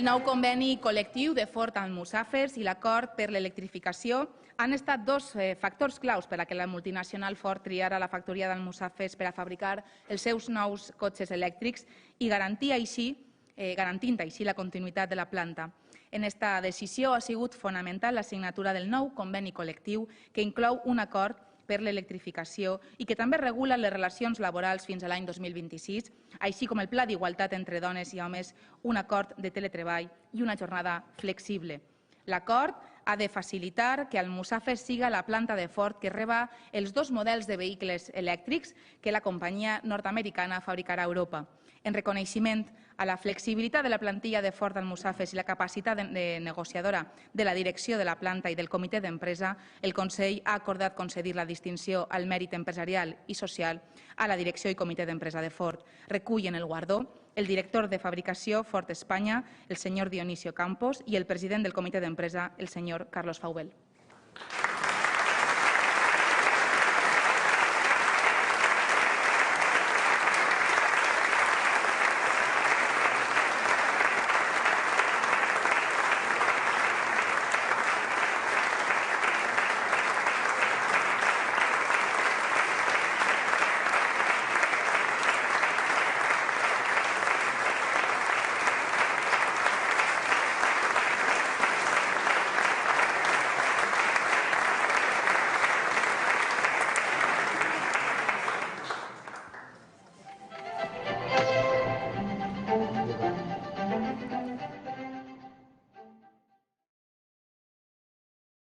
nou conveni col·lectiu de Ford amb Musafers i l'acord per l'electrificació han estat dos factors claus per a que la multinacional Ford triara la factoria d'Almussafes per a fabricar els seus nous cotxes elèctrics i garantint així la continuïtat de la planta. En aquesta decisió ha sigut fonamental la signatura del nou conveni col·lectiu que inclou un acord per l'electrificació i que també regula les relacions laborals fins a l'any 2026, així com el Pla d'Igualtat entre dones i homes, un acord de teletreball i una jornada flexible. L'acord ha de facilitar que Almussafes siga la planta de Ford que reba els dos models de vehicles elèctrics que la companyia nord-americana fabricarà a Europa. En reconeixement a la flexibilitat de la plantilla de Ford Almussafes i la capacitat negociadora de la direcció de la planta i del comitè d'empresa, el Consell ha acordat concedir la distinció al mèrit empresarial i social a la direcció i comitè d'empresa de Ford. Recullen el guardó el director de fabricació Ford Espanya, el senyor Dionisio Campos, i el president del comitè d'empresa, el senyor Carlos Faubel.